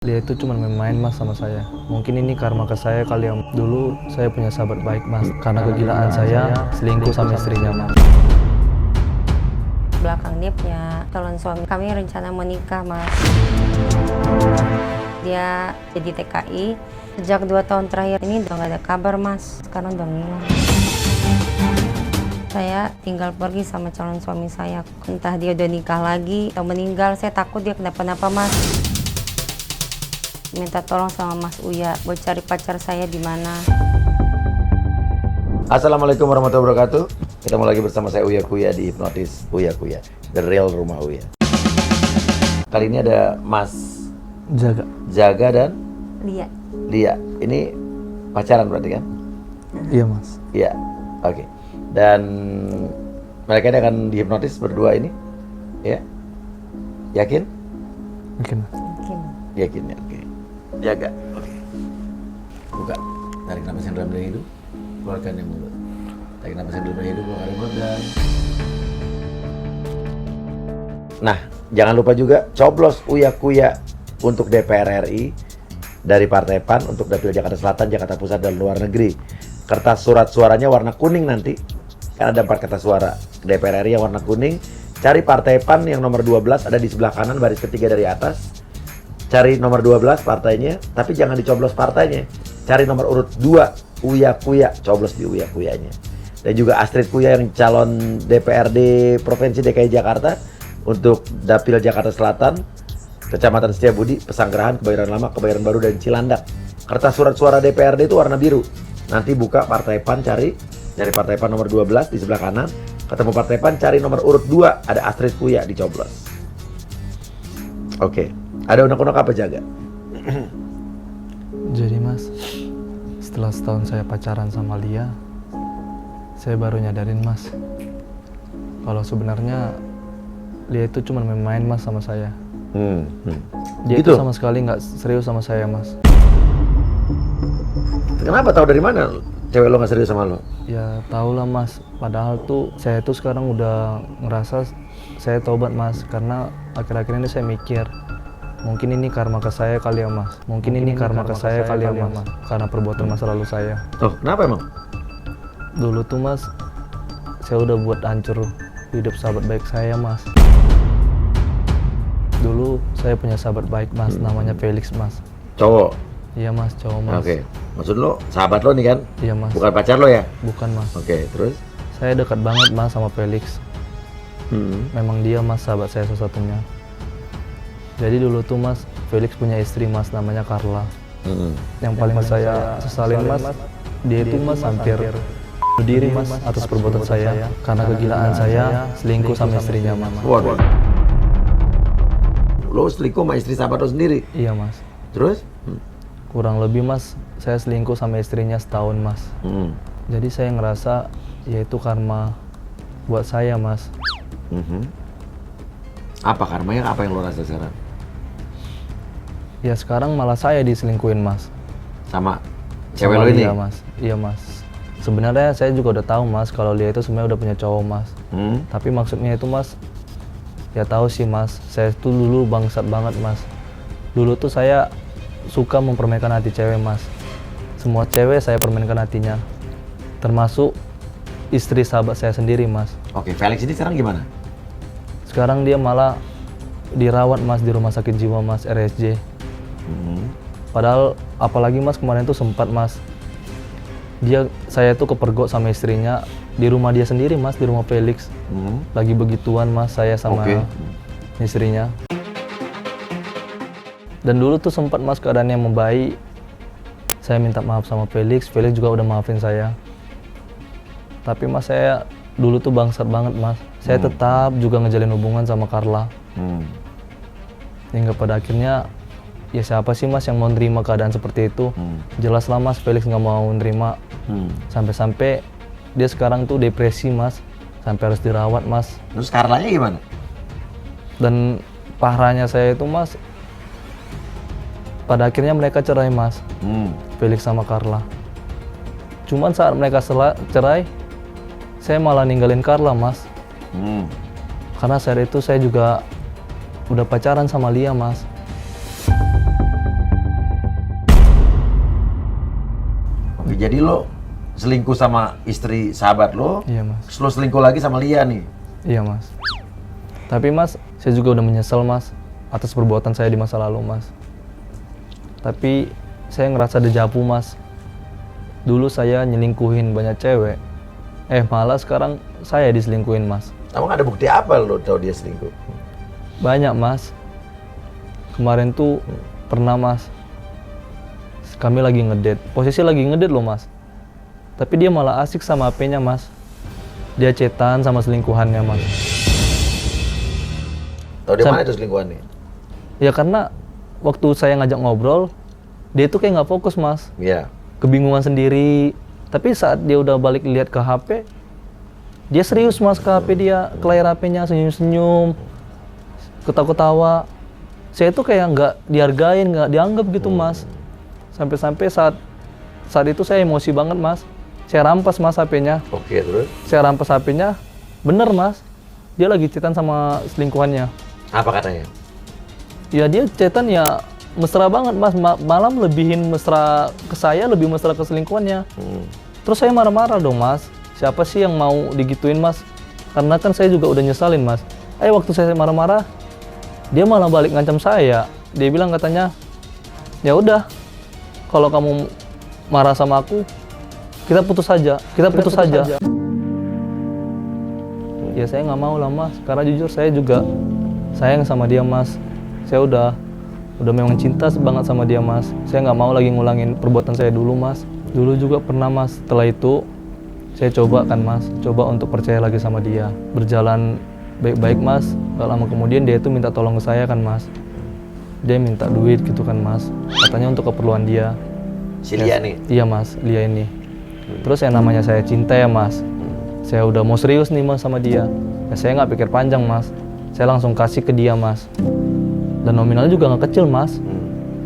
Dia itu cuma main-main mas sama saya. Mungkin ini karma ke saya kali yang dulu saya punya sahabat baik mas. Karena kegilaan saya selingkuh sama istrinya mas. Belakang dia punya calon suami. Kami rencana menikah mas. Dia jadi TKI. Sejak 2 tahun terakhir ini udah gak ada kabar mas. Sekarang udah ngilang. Saya tinggal pergi sama calon suami saya. Entah dia udah nikah lagi atau meninggal. Saya takut dia kenapa-napa mas. Minta tolong sama Mas Uya buat cari pacar saya di mana. Assalamualaikum warahmatullahi wabarakatuh. Ketemu lagi bersama saya Uya Kuya di Hipnotis Uya Kuya, The Real Rumah Uya. Kali ini ada Mas Jaga dan Lia. Ini pacaran berarti kan? Iya mas. Iya, oke. Dan mereka ini akan dihipnotis berdua ini, ya? Yakin? Mungkin mas. Yakin ya, oke. Jaga, oke. Buka, tarik napas yang dalam dari hidung, keluarkan yang mulut. Tarik napas yang dalam dari hidung, keluarkan yang mulut dan... Nah, jangan lupa juga coblos Uya Kuya untuk DPR RI dari Partai PAN untuk Dapil Jakarta Selatan, Jakarta Pusat, dan luar negeri. Kertas surat suaranya warna kuning nanti, kan ada 4 kertas suara. DPR RI yang warna kuning, cari Partai PAN yang nomor 12 ada di sebelah kanan, baris ketiga dari atas. Cari nomor 12 partainya, tapi jangan dicoblos partainya. Cari nomor urut 2, Uya Kuya, coblos di Uya Kuyanya. Dan juga Astrid Kuya yang calon DPRD Provinsi DKI Jakarta untuk Dapil Jakarta Selatan, Kecamatan Setiabudi, Pesanggerahan, Kebayoran Lama, Kebayoran Baru, dan Cilandak. Kertas surat suara DPRD itu warna biru. Nanti buka Partai PAN, cari Partai PAN nomor 12 di sebelah kanan. Ketemu Partai PAN, cari nomor urut 2, ada Astrid Kuya, dicoblos. Oke. Ada unek-unek apa Jaga? Jadi mas, setelah setahun saya pacaran sama Lia, saya baru nyadarin mas, kalau sebenarnya Lia itu cuma main-main mas sama saya. Dia Gitu? itu sama sekali nggak serius sama saya mas. Kenapa? Tahu dari mana cewek lo nggak serius sama lo? Ya tau lah mas, padahal tuh saya tuh sekarang udah ngerasa saya tobat mas, karena akhir-akhir ini saya mikir mungkin ini karma ke saya kali ya mas. Mungkin ini karma ke saya kali ya mas, karena perbuatan masa lalu saya. Oh, kenapa emang? Dulu tuh mas, saya udah buat hancur hidup sahabat baik saya mas. Dulu saya punya sahabat baik mas, namanya Felix mas. Cowok? Iya mas, cowok mas. Oke. Maksud lo sahabat lo nih kan? Iya mas. Bukan pacar lo ya? Bukan mas. Oke, terus? Saya dekat banget mas sama Felix. Memang dia mas sahabat saya satu-satunya. Jadi dulu tuh mas, Felix punya istri mas, namanya Carla. Yang paling saya sesalin mas, dia itu mas hampir bunuh diri mas atas perbuatan saya. Karena kegilaan saya selingkuh sama istrinya mas. Waduh. Lo selingkuh sama istri sahabat lo sendiri? Iya mas. Terus? Kurang lebih mas, saya selingkuh sama istrinya setahun mas. Jadi saya ngerasa ya itu karma buat saya mas. Apa karmanya? Apa yang lo rasa sekarang? Ya sekarang malah saya diselingkuhin mas. Sama cewek lo Sama ini? Lia, mas. Iya mas. Sebenarnya saya juga udah tahu mas kalau Lia itu sebenarnya udah punya cowok mas. Tapi maksudnya itu mas, ya tahu sih mas, saya tuh dulu bangsat banget mas. Dulu tuh saya suka mempermainkan hati cewek mas. Semua cewek saya permainkan hatinya, termasuk istri sahabat saya sendiri mas. Oke, Felix ini sekarang gimana? Sekarang dia malah dirawat mas di rumah sakit jiwa mas, RSJ. Padahal apalagi mas kemarin tuh sempat mas, saya tuh kepergok sama istrinya di rumah dia sendiri mas, di rumah Felix. Lagi begituan mas saya sama istrinya. Dan dulu tuh sempat mas keadaannya membaik. Saya minta maaf sama Felix juga udah maafin saya. Tapi mas saya dulu tuh bangsat banget mas. Saya tetap juga ngejalin hubungan sama Carla. Hingga pada akhirnya, ya siapa sih mas yang mau nerima keadaan seperti itu? Jelas lah mas, Felix nggak mau nerima. Sampai-sampai dia sekarang tuh depresi mas, sampai harus dirawat mas. Terus Carlanya gimana? Dan parahnya saya itu mas, pada akhirnya mereka cerai mas, Felix sama Carla. Cuman saat mereka cerai, saya malah ninggalin Carla mas. Karena saat itu saya juga udah pacaran sama Lia mas. jadi lo selingkuh sama istri sahabat lo, Iya mas. terus lo selingkuh lagi sama Lia nih. Iya mas. Tapi mas, saya juga udah menyesal mas atas perbuatan saya di masa lalu mas. Tapi saya ngerasa dejavu mas. Dulu saya nyelingkuhin banyak cewek. Malah sekarang saya diselingkuhin mas. Emang ada bukti apa lo tahu dia selingkuh? Banyak mas. Kemarin tuh pernah mas, kami lagi ngedate. Posisi lagi ngedate loh mas. Tapi dia malah asik sama HP-nya mas. Dia chatan sama selingkuhannya mas. Tahu di mana itu selingkuhannya? Ya karena waktu saya ngajak ngobrol, dia itu kayak nggak fokus mas. Iya. Kebingungan sendiri. Tapi saat dia udah balik lihat ke HP, dia serius mas ke HP dia, ke layar HP-nya senyum-senyum, ketawa-ketawa. Saya itu kayak nggak dihargain, nggak dianggap gitu mas. Sampai-sampai saat itu saya emosi banget mas. Saya rampas mas HP-nya. Oke, terus? Saya rampas HP-nya, bener mas. Dia lagi chatan sama selingkuhannya. Apa katanya? Ya dia chatan ya mesra banget mas, malah lebihin mesra ke saya, lebih mesra ke selingkuhannya. Terus saya marah-marah dong mas. Siapa sih yang mau digituin mas? Karena kan saya juga udah nyesalin mas. Waktu saya marah-marah, dia malah balik ngancam saya. Dia bilang katanya, ya udah, kalau kamu marah sama aku, kita putus saja. Ya saya nggak mau lah mas, karena jujur saya juga sayang sama dia mas. Saya udah memang cinta banget sama dia mas. Saya nggak mau lagi ngulangin perbuatan saya dulu mas. Dulu juga pernah mas. Setelah itu saya coba untuk percaya lagi sama dia. Berjalan baik-baik mas. Gak lama kemudian dia itu minta tolong ke saya kan mas. Dia minta duit gitu kan mas. Katanya untuk keperluan dia. Si Lia nih? Iya mas, Lia ini. Terus yang namanya saya cinta ya mas. Saya udah mau serius nih mas sama dia. Ya saya nggak pikir panjang mas. Saya langsung kasih ke dia mas. Dan nominalnya juga nggak kecil mas.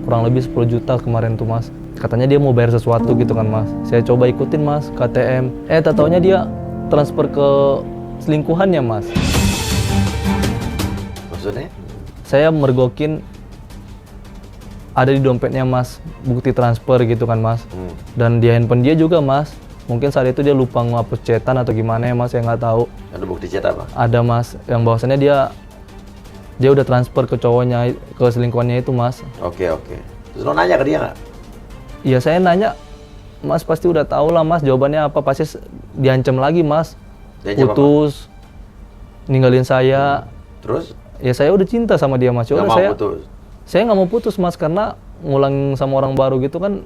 Kurang lebih 10 juta kemarin tuh mas. Katanya dia mau bayar sesuatu gitu kan mas. Saya coba ikutin mas ke ATM. Tak taunya dia transfer ke selingkuhannya mas. Maksudnya? Saya mergokin ada di dompetnya mas, bukti transfer gitu kan mas. Dan di handphone dia juga mas. Mungkin saat itu dia lupa ngapus chatan atau gimana ya mas, saya nggak tahu. Ada bukti chat apa? Ada mas, yang bahwasannya dia udah transfer ke cowoknya, ke selingkuhannya itu mas. Oke. Terus lo nanya ke dia nggak? Iya saya nanya, mas pasti udah tahu lah mas jawabannya apa, pasti diancam lagi mas. Diancam putus, ninggalin saya. Terus? Ya saya udah cinta sama dia mas. Nggak mau putus? Saya nggak mau putus mas, karena ngulang sama orang baru gitu kan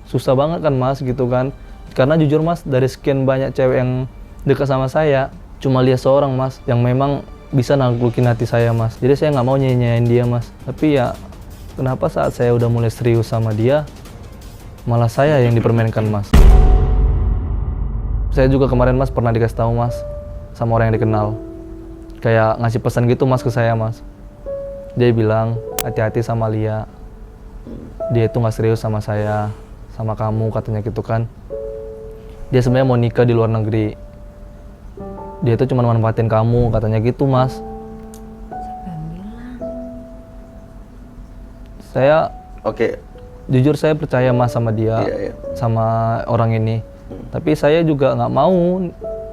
susah banget kan mas gitu kan. Karena jujur mas, dari sekian banyak cewek yang dekat sama saya, cuma lihat seorang mas yang memang bisa naklukin hati saya mas. Jadi saya nggak mau nyanyain dia mas. Tapi ya kenapa saat saya udah mulai serius sama dia, malah saya yang dipermainkan mas. Saya juga kemarin mas pernah dikasih tahu mas sama orang yang dikenal. Kayak ngasih pesan gitu mas ke saya mas. Dia bilang, hati-hati sama Lia. Dia itu nggak serius sama saya, sama kamu katanya gitu kan. Dia sebenarnya mau nikah di luar negeri. Dia itu cuma manfaatin kamu katanya gitu mas. Saya jujur saya percaya mas sama dia, sama orang ini. Tapi saya juga nggak mau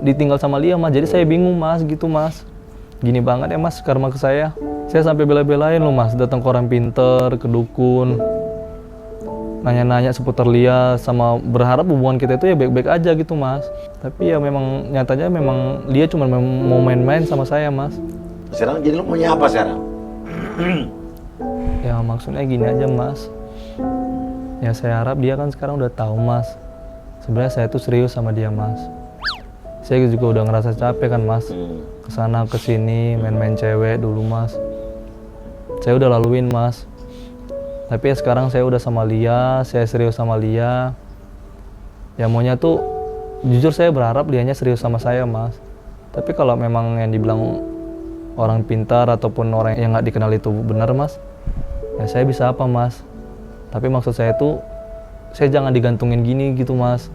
ditinggal sama Lia mas. Jadi saya bingung mas gitu mas. Gini banget ya mas karma ke saya. Saya sampai bela-belain loh mas, datang ke orang pinter, ke dukun, nanya-nanya seputar Lia, sama berharap hubungan kita itu ya baik-baik aja gitu mas. Tapi ya memang nyatanya memang Lia cuma mau main-main sama saya mas. Sekarang jadi lo maunya apa sekarang? Ya maksudnya gini aja mas. Ya saya harap dia kan sekarang udah tahu mas. Sebenarnya saya tuh serius sama dia mas. Saya juga udah ngerasa capek kan mas. Kesana kesini main-main cewek dulu mas. Saya udah laluin mas. Tapi ya sekarang saya udah sama Lia, saya serius sama Lia. Ya maunya tuh, jujur saya berharap Lianya serius sama saya mas. Tapi kalau memang yang dibilang orang pintar ataupun orang yang nggak dikenal itu benar mas, ya saya bisa apa mas. Tapi maksud saya tuh, saya jangan digantungin gini gitu mas.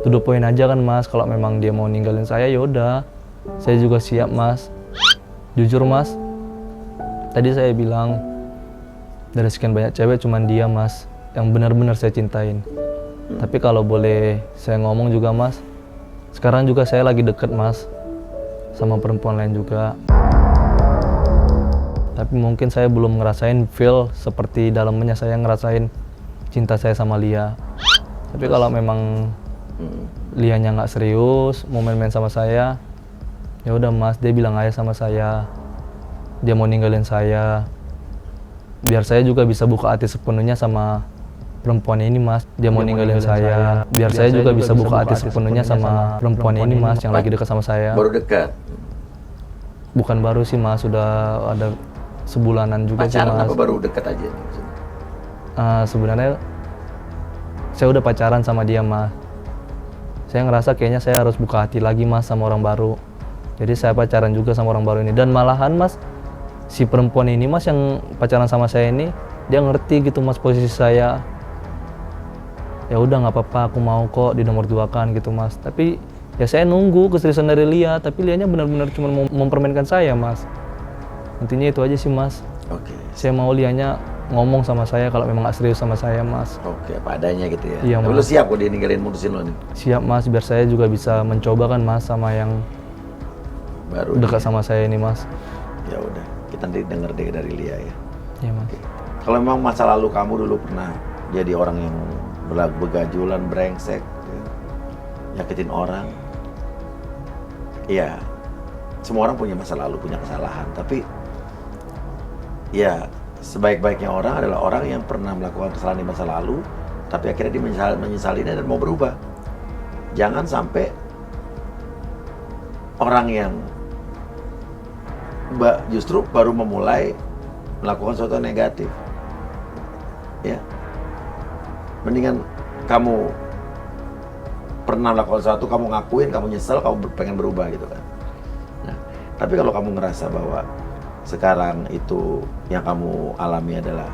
To the point aja kan mas, kalau memang dia mau ninggalin saya yaudah. Saya juga siap mas. Jujur mas, tadi saya bilang, dari sekian banyak cewek cuman dia mas yang benar-benar saya cintain. Tapi kalau boleh saya ngomong juga mas, sekarang juga saya lagi deket mas sama perempuan lain juga. Tapi mungkin saya belum ngerasain feel seperti dalamnya saya ngerasain cinta saya sama Lia. Tapi kalau memang Lianya nggak serius mau main-main sama saya, ya udah mas, dia bilang aja sama saya, dia mau ninggalin saya. Biar saya juga bisa buka hati sepenuhnya sama perempuan ini mas, dia mau ninggalin saya. Biar saya juga bisa buka hati sepenuhnya sama perempuan ini mas, yang lagi dekat sama saya. Baru dekat? Bukan baru sih mas, sudah ada sebulanan juga sih mas. Pacaran apa baru dekat aja? Sebenarnya saya udah pacaran sama dia mas. Saya ngerasa kayaknya saya harus buka hati lagi mas sama orang baru. Jadi saya pacaran juga sama orang baru ini. Dan malahan mas, si perempuan ini mas yang pacaran sama saya ini, dia ngerti gitu mas posisi saya. Ya udah nggak apa-apa, aku mau kok di nomor 2-kan gitu mas. Tapi ya saya nunggu keseriusan dari Lia, tapi Lianya benar-benar cuma mau mempermainkan saya mas. Intinya itu aja sih mas. Oke. Saya mau Lianya ngomong sama saya kalau memang gak serius sama saya mas. Oke, apa adanya gitu ya. Iya, Tapi Mas. lu siap kok dia ninggalin mutusin lo nih? Siap mas, biar saya juga bisa mencoba kan mas sama yang Baru dekat sama saya ini mas. Ya udah, kita nanti denger deh dari Lia ya. Iya mas. Kalau memang masa lalu kamu dulu pernah jadi orang yang begajulan, brengsek, ya, nyakitin orang, ya semua orang punya masa lalu, punya kesalahan. Tapi ya sebaik-baiknya orang adalah orang yang pernah melakukan kesalahan di masa lalu, tapi akhirnya dia menyesalinya dan mau berubah. Jangan sampai orang yang justru baru memulai melakukan sesuatu yang negatif, ya. Mendingan kamu pernah melakukan sesuatu, kamu ngakuin, kamu nyesel, kamu pengen berubah gitu kan. Nah, tapi kalau kamu ngerasa bahwa sekarang itu yang kamu alami adalah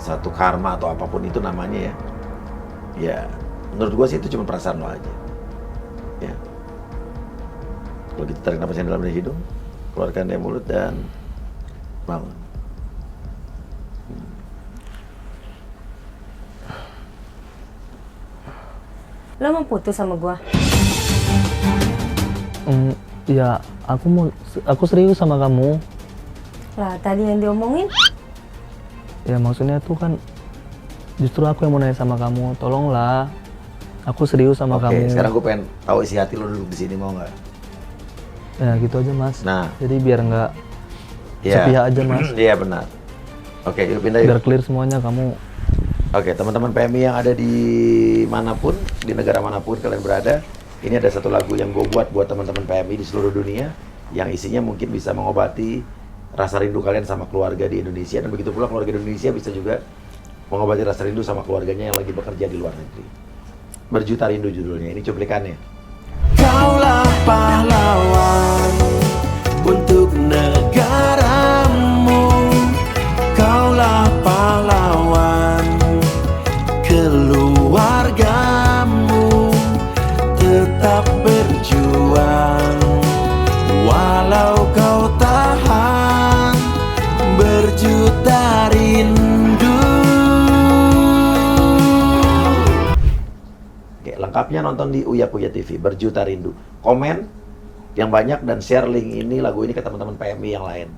satu karma atau apapun itu namanya ya, ya menurut gua sih itu cuma perasaan lo aja, ya. Kalau gitu tarik nafas yang dalam dari hidung, keluarkan dari mulut dan bangun. Lo mau putus sama gua? Ya aku serius sama kamu. Lah tadi yang diomongin? Ya maksudnya tuh kan justru aku yang mau nanya sama kamu, tolonglah. Aku serius sama Oke, kamu. sekarang gue pengen tahu isi hati lo duduk di sini, mau nggak? Ya gitu aja mas. Nah, Jadi biar nggak ya. sepihak aja mas. Iya benar. Oke, yuk pindah Biar yuk. clear semuanya kamu. Oke, teman-teman PMI yang ada di manapun, di negara manapun kalian berada, ini ada satu lagu yang gue buat teman-teman PMI di seluruh dunia, yang isinya mungkin bisa mengobati rasa rindu kalian sama keluarga di Indonesia, dan begitu pula keluarga di Indonesia bisa juga mengobati rasa rindu sama keluarganya yang lagi bekerja di luar negeri. Berjuta Rindu judulnya, ini cuplikannya. Kaulah pahlawan untuk negaramu. Kaulah pahlawan keluargamu. Tetap berjuang walau kau tahan berjuta rindu. Oke, lengkapnya nonton di Uya Kuya TV, Berjuta Rindu. Komen yang banyak dan share link ini, lagu ini ke teman-teman PMI yang lain.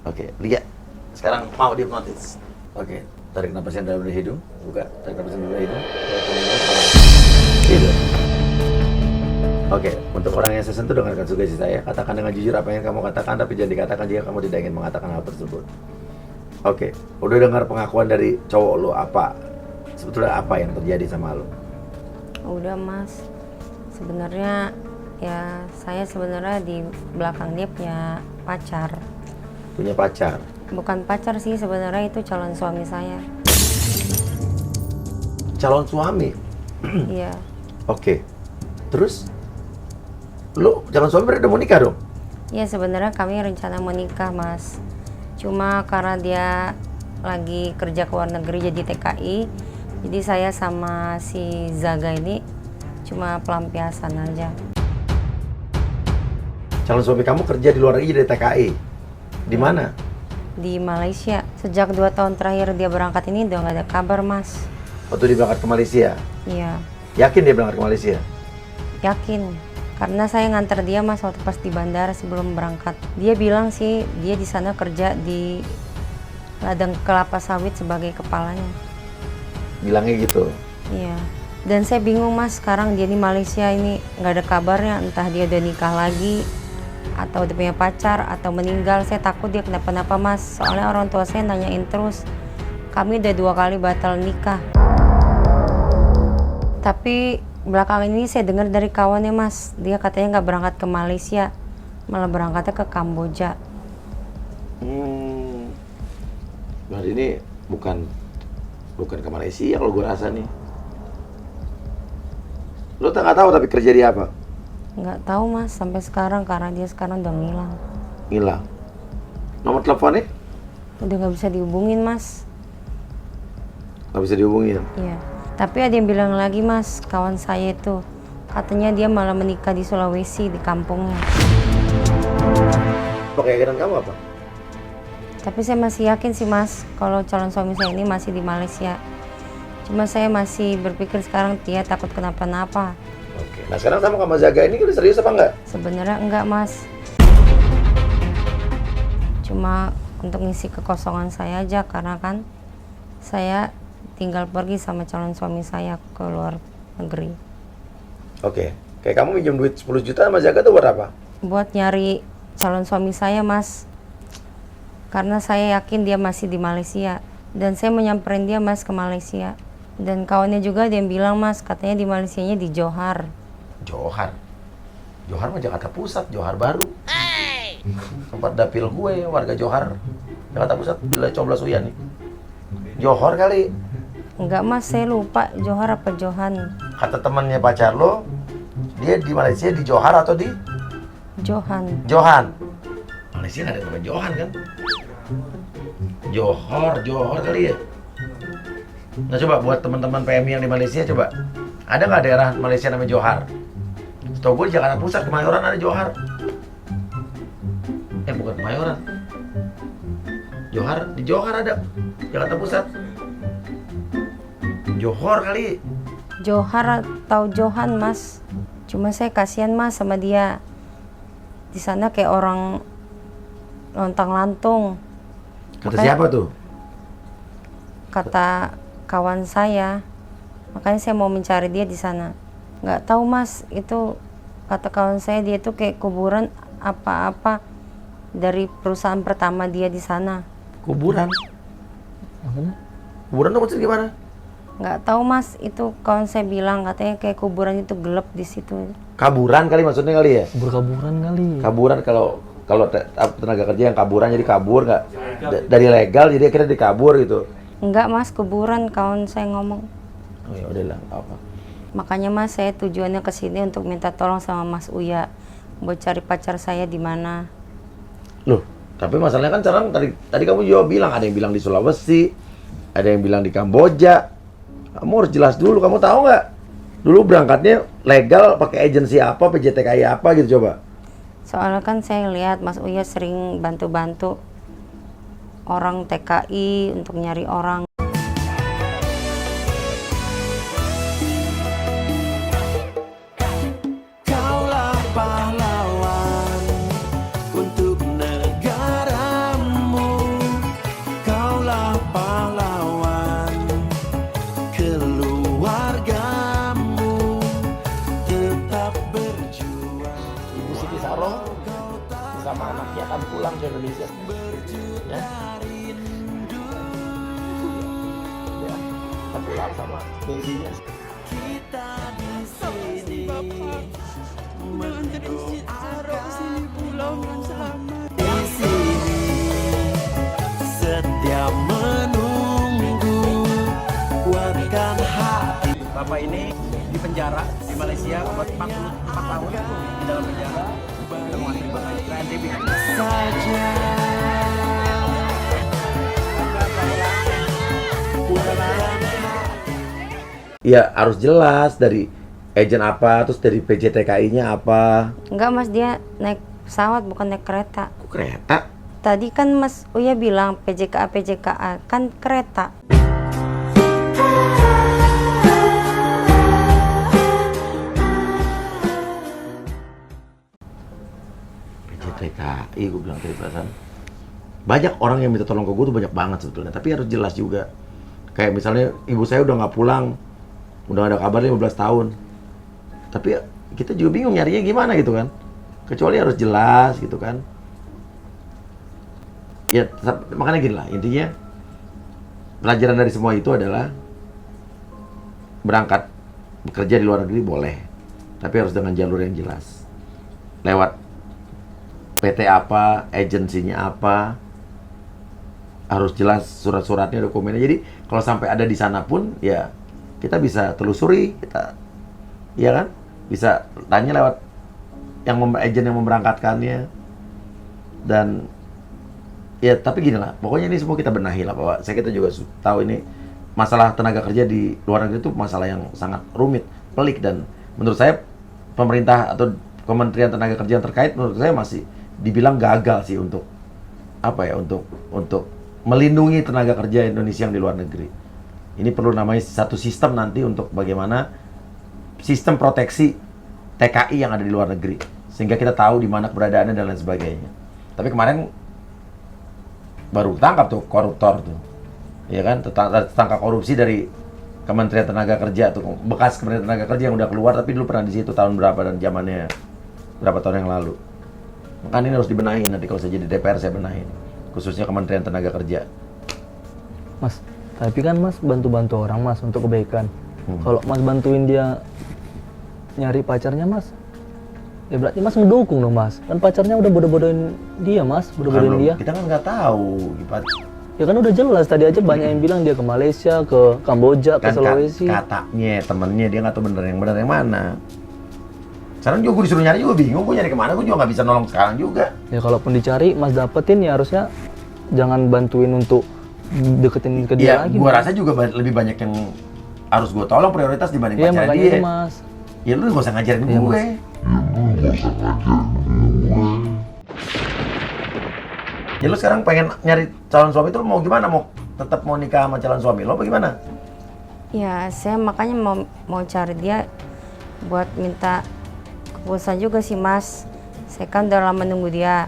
Oke, Lia, sekarang mau dihipnotis. Oke, tarik napas yang dalam dari hidung, buka, tarik napas yang dalam dari hidung. Hidup. Oke, untuk orang yang saya sentuh dengarkan sugesti saya, katakan dengan jujur apa yang kamu katakan, tapi jangan dikatakan jika kamu tidak ingin mengatakan hal tersebut. Oke, udah dengar pengakuan dari cowok lo, apa? Sebetulnya apa yang terjadi sama lo? Udah mas, sebenarnya ya saya sebenarnya di belakang dia punya pacar. Punya pacar? Bukan pacar sih, sebenarnya itu calon suami saya. Calon suami? Iya. Oke, terus lu calon suami berarti udah mau nikah dong? Ya sebenarnya kami rencana mau nikah mas. Cuma karena dia lagi kerja ke luar negeri jadi TKI, jadi saya sama si Zaga ini cuma pelampiasan aja. Calon suami kamu kerja di luar negeri jadi TKI? Di mana? Di Malaysia. Sejak 2 tahun terakhir dia berangkat ini udah nggak ada kabar mas. Waktu dia berangkat ke Malaysia? Iya, Yakin dia berangkat ke Malaysia? yakin. Karena saya nganter dia mas waktu pas di bandara sebelum berangkat. Dia bilang sih dia di sana kerja di ladang kelapa sawit sebagai kepalanya. Bilangnya gitu. Iya. Dan saya bingung mas, sekarang dia di Malaysia ini nggak ada kabarnya, entah dia udah nikah lagi atau udah punya pacar atau meninggal. Saya takut dia kenapa-napa mas. Soalnya orang tua saya nanyain terus. Kami udah 2 kali batal nikah. Tapi belakangan ini saya dengar dari kawannya mas, dia katanya nggak berangkat ke Malaysia, malah berangkatnya ke Kamboja. Berarti ini bukan ke Malaysia kalau gue rasa nih. Lo tak nggak tahu tapi kerja di apa? Nggak tahu mas sampai sekarang karena dia sekarang udah ngilang. Ngilang. Nomor teleponnya Udah nggak bisa dihubungin mas. nggak bisa dihubungin. Iya. Tapi ada yang bilang lagi mas, kawan saya itu katanya dia malah menikah di Sulawesi di kampungnya. Keyakinan kamu apa? Tapi saya masih yakin sih mas, kalau calon suami saya ini masih di Malaysia. Cuma saya masih berpikir sekarang dia takut kenapa-napa. Oke. Nah sekarang sama kamu Zaga ini udah serius apa enggak? Sebenarnya enggak mas. Cuma untuk ngisi kekosongan saya aja karena kan saya tinggal pergi sama calon suami saya ke luar negeri. Oke. Kayak kamu minjem duit 10 juta sama Zaga tuh buat apa? Buat nyari calon suami saya mas. Karena saya yakin dia masih di Malaysia. Dan saya menyamperin dia mas ke Malaysia. Dan kawannya juga dia yang bilang mas, katanya di Malaysianya di Johor. Johor? Johor mah Jakarta Pusat, Johor Baru. Tempat dapil gue, warga Johor. Jakarta Pusat, Bila Coblos Uyan nih. Johor kali. Enggak mas, saya lupa Johor apa Johan. Kata temannya pacar lo, dia di Malaysia di Johor atau di Johan. Johan. Malaysia nggak ada nama Johan kan? Johor kali ya. Nah coba buat teman-teman PMI yang di Malaysia coba, ada nggak daerah Malaysia namanya Johor? Setahu gue di Jakarta Pusat, Kemayoran ada Johor. Bukan Kemayoran. Di Johor ada, Jakarta Pusat. Johor kali. Johor atau Johan mas. Cuma saya kasihan mas sama dia. Di sana kayak orang lontang-lantung. Kata siapa tuh? Kata kawan saya. Makanya saya mau mencari dia di sana. Nggak tahu mas, itu kata kawan saya dia tuh kayak kuburan apa-apa dari perusahaan pertama dia di sana. Kuburan? Kuburan tuh maksudnya gimana? Nggak tahu mas, itu kawan saya bilang katanya kayak kuburan itu gelap di situ. Kaburan kali maksudnya kali ya? Berkaburan kali. Kaburan kalau tenaga kerja yang kaburan jadi kabur nggak dari legal jadi akhirnya dikabur gitu. Enggak mas, kuburan kawan saya ngomong. Oh ya udahlah, nggak apa. Makanya mas saya tujuannya ke sini untuk minta tolong sama Mas Uya buat cari pacar saya di mana. Loh, tapi masalahnya kan sekarang tadi kamu juga bilang ada yang bilang di Sulawesi, ada yang bilang di Kamboja. Kamu harus jelas dulu, kamu tahu nggak? Dulu berangkatnya legal pakai agensi apa, PJTKI apa gitu coba? Soalnya kan saya lihat Mas Uya sering bantu-bantu orang TKI untuk nyari orang. Kaulah pahlawan untuk negaramu. Kaulah pahlawan keluargamu. Tetap berjuang. Ibu Siti Saroh sama anaknya akan pulang ke Indonesia. Ya. Ya, akan pulang sama babynya. Kita di sini mendoakan di sini setiap menunggu, kuatkan hati. Bapak ini di penjara di Malaysia buat 44 tahun di dalam penjara. Kita mengantri Bapak ke NTB. Saja Ya harus jelas dari agen apa, terus dari PJTKI-nya apa. Enggak mas, dia naik pesawat bukan naik kereta. Kok kereta? Tadi kan Mas Uya bilang PJKA kan kereta. Nah, iya gue bilang tadi perasaan. Banyak orang yang minta tolong ke gue tuh banyak banget sebetulnya, tapi harus jelas juga. Kayak misalnya ibu saya udah nggak pulang, udah nggak ada kabar 15 tahun. Tapi kita juga bingung nyarinya gimana gitu kan. Kecuali harus jelas gitu kan. Ya makanya gini lah, intinya pelajaran dari semua itu adalah berangkat bekerja di luar negeri boleh, tapi harus dengan jalur yang jelas. Lewat PT apa, agensinya apa, harus jelas surat-suratnya, dokumennya. Jadi kalau sampai ada di sana pun ya kita bisa telusuri, kita ya kan bisa tanya lewat yang agen yang memberangkatkannya. Dan ya tapi gini lah, pokoknya ini semua kita benahi lah, bahwa kita juga tahu ini masalah tenaga kerja di luar negeri itu masalah yang sangat rumit, pelik, dan menurut saya pemerintah atau Kementerian Tenaga Kerja yang terkait menurut saya masih dibilang gagal sih untuk apa ya, untuk melindungi tenaga kerja Indonesia yang di luar negeri. Ini perlu namanya satu sistem nanti untuk bagaimana sistem proteksi TKI yang ada di luar negeri, sehingga kita tahu di mana keberadaannya dan lain sebagainya. Tapi kemarin baru tangkap tuh koruptor tuh, ya kan, tertangkap korupsi dari Kementerian Tenaga Kerja tuh, bekas Kementerian Tenaga Kerja yang udah keluar tapi dulu pernah di situ tahun berapa dan zamannya berapa tahun yang lalu. Makanya ini harus dibenahin, nanti kalau saya jadi DPR saya benahin, khususnya Kementerian Tenaga Kerja. Mas, tapi kan Mas bantu-bantu orang Mas untuk kebaikan. Kalau Mas bantuin dia nyari pacarnya Mas, ya berarti Mas mendukung dong Mas. Kan pacarnya udah bodoh-bodohin dia Mas, bodoh-bodohin dia. Kita kan nggak tahu, Gipat. Ya kan udah jelas, tadi aja banyak yang bilang dia ke Malaysia, ke Kamboja, ke Kan Sulawesi. katanya temennya dia nggak tahu bener yang mana. Sekarang juga gue disuruh nyari juga bingung, gue nyari kemana, gue juga nggak bisa nolong sekarang juga. Ya kalaupun dicari Mas dapetin ya harusnya jangan bantuin untuk deketin ke dia Ya, lagi. gue Mas. rasa juga lebih banyak yang harus gue tolong prioritas dibanding Iya pacarnya makanya dia. itu Mas. Ya lu gak usah ngajarin Iya, gue. Ya lu sekarang pengen nyari calon suami itu lu mau gimana? Mau tetap mau nikah sama calon suami lo apa gimana? Ya, saya makanya mau cari dia buat minta keputusan juga sih Mas. Saya kan udah lama nunggu dia.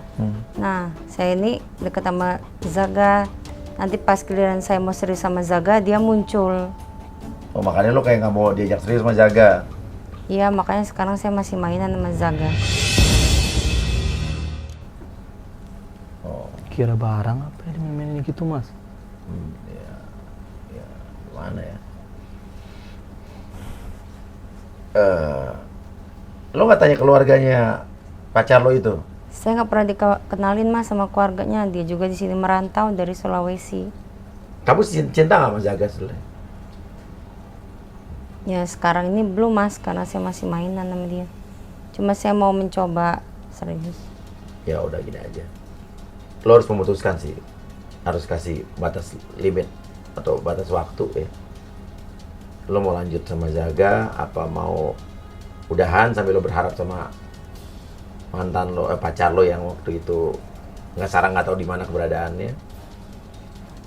Nah, saya ini deket sama Zaga. Nanti pas giliran saya mau serius sama Zaga, dia muncul. Oh makanya lu kayak nggak mau diajak serius sama Jaga. Iya, makanya sekarang saya masih mainan sama Zaga. Oh, Kira barang apa ya dia mainin gitu Mas? ya, gimana ya? Lo nggak tanya keluarganya pacar lo itu? Saya nggak pernah dikenalin Mas sama keluarganya. Dia juga di sini merantau dari Sulawesi. Kamu cinta nggak sama Jaga sebenarnya? Ya sekarang ini belum Mas, karena saya masih mainan sama dia. Cuma saya mau mencoba serius. Ya udah gini aja. Lo harus memutuskan sih. Harus kasih batas limit atau batas waktu ya. Lo mau lanjut sama Zaga apa mau udahan sambil lo berharap sama mantan lo, pacar lo yang waktu itu nggak tahu di mana keberadaannya.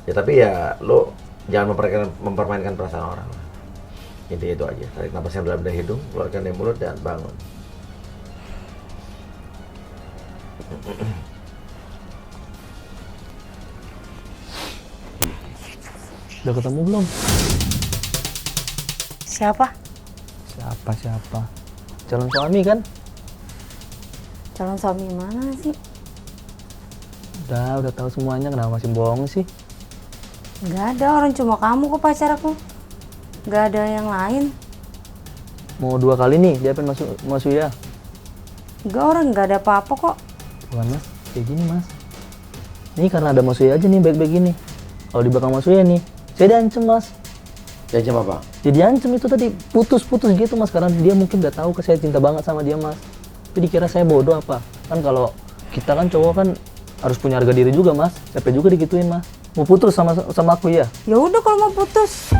Ya tapi ya lo jangan mempermainkan perasaan orang lah. Intinya itu aja. Tarik napas yang dalam dari hidung, keluarkan dari mulut dan bangun. Udah ketemu belum? Siapa? Siapa? Calon suami kan? Calon suami mana sih? Udah tahu semuanya, kenapa masih bohong sih? Nggak ada, orang cuma kamu kok pacar aku. Nggak ada yang lain. Mau 2 kali nih dia pengen masuk ya? Nggak, orang nggak ada apa-apa kok. Bukan Mas, kayak gini Mas. Ini karena ada Mas Uya aja nih baik-baik gini. Kalau di belakang Mas Uya nih, saya diancem Mas. Diancam apa? Ya diancem itu tadi putus-putus gitu Mas, karena dia mungkin udah tahu saya cinta banget sama dia Mas. Tapi dikira saya bodoh apa? Kan kalau kita kan cowok kan harus punya harga diri juga Mas. Capek juga digituin Mas. Mau putus sama aku ya? Ya udah kalau mau putus.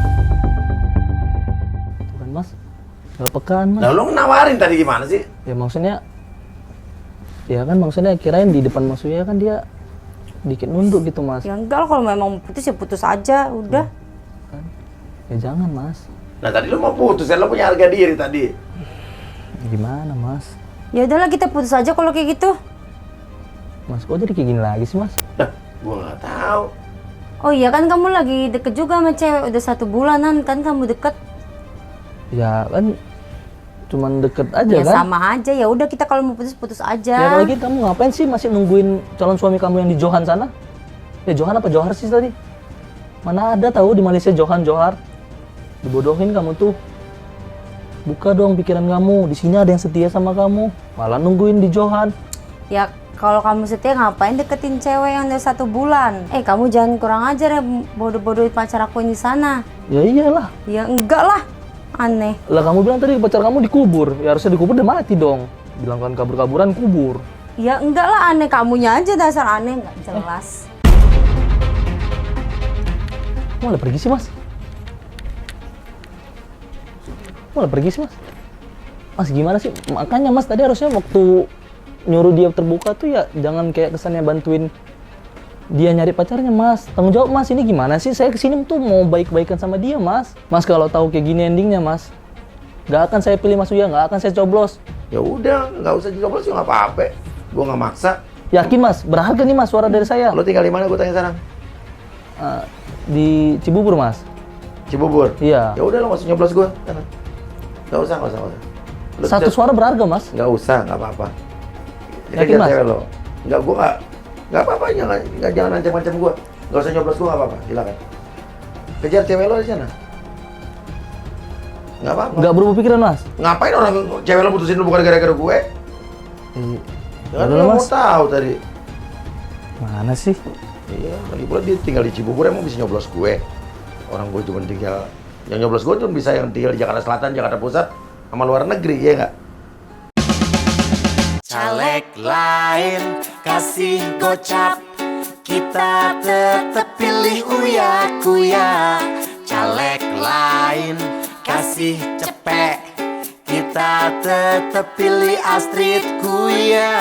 Tuh kan Mas, gak pekaan Mas. Nah lo nawarin tadi gimana sih? Ya maksudnya kirain di depan Mas Uya kan dia dikit nunduk gitu Mas. Ya enggak lah, kalau memang mau putus ya putus aja, udah. Kan? Ya jangan Mas. Nah tadi lo mau putus, lo punya harga diri tadi. Gimana Mas? Ya udahlah kita putus aja kalau kayak gitu. Mas, kok jadi kayak gini lagi sih, Mas? Dah, gua nggak tahu. Oh iya kan kamu lagi deket juga sama cewek udah 1 bulanan kan kamu deket. Ya kan cuman deket aja Ya kan? sama aja ya udah kita kalau mau putus Ya aja. kalau gitu kamu ngapain sih masih nungguin calon suami kamu yang di Johan sana? Ya Johan apa Johar sih tadi? Mana ada tahu di Malaysia Johan Johar? Dibodohin kamu tuh. Buka dong pikiran kamu. Di sini ada yang setia sama kamu. Malah nungguin di Johan. Ya kalau kamu setia ngapain deketin cewek yang udah 1 bulan? Kamu jangan kurang ajar ya bodoh-bodohin pacar aku yang di sana. Ya iyalah. Ya enggak lah, aneh. Lah kamu bilang tadi pacar kamu dikubur. Ya harusnya dikubur udah mati dong. Bilang kan kabur-kaburan kubur. Ya enggak lah, aneh kamunya aja dasar aneh nggak jelas. Malah pergi sih, Mas? Malah pergi sih, Mas? Mas gimana sih? Makanya Mas tadi harusnya waktu nyuruh dia terbuka tuh ya jangan kayak kesannya bantuin dia nyari pacarnya, Mas. Tanggung jawab, Mas. Ini gimana sih? Saya kesini tuh mau baik-baikan sama dia, Mas. Mas kalau tahu kayak gini endingnya, Mas, nggak akan saya pilih Mas Uya, nggak akan saya coblos. Ya udah, nggak usah dicoblos juga nggak apa-apa. Gua nggak maksa. Yakin, Mas? Berharga nih, Mas, suara dari saya. Lo tinggal di mana? Gua tanya sekarang. Di Cibubur, Mas. Cibubur. Iya. Ya udah lo nggak usah nyoblos gua. Nggak usah. Lo Satu suara berharga, Mas. nggak usah, nggak apa-apa. Yakin, Mas? Cewek lo. Gua nggak apa-apa, jangan ancam-ancam gua. Nggak usah nyoblos gua, nggak apa-apa. Silakan. Kejar cewek lo di sana. Nggak apa-apa. Nggak berubah pikiran, Mas. Ngapain orang cewek lo putusin lo bukan gara-gara gue? Jangan Udah lo lah, mau Mas. tahu tadi. Mana sih? Iya, lagi pula dia tinggal di Cibubur emang bisa nyoblos gue. Orang gue cuma tinggal, yang nyoblos gue cuma bisa yang tinggal di Jakarta Selatan, Jakarta Pusat, sama luar negeri, ya nggak? Caleg lain kasih gocap, kita tetep pilih Uya Kuya. Caleg lain kasih cepek, kita tetep pilih Astrid Kuya.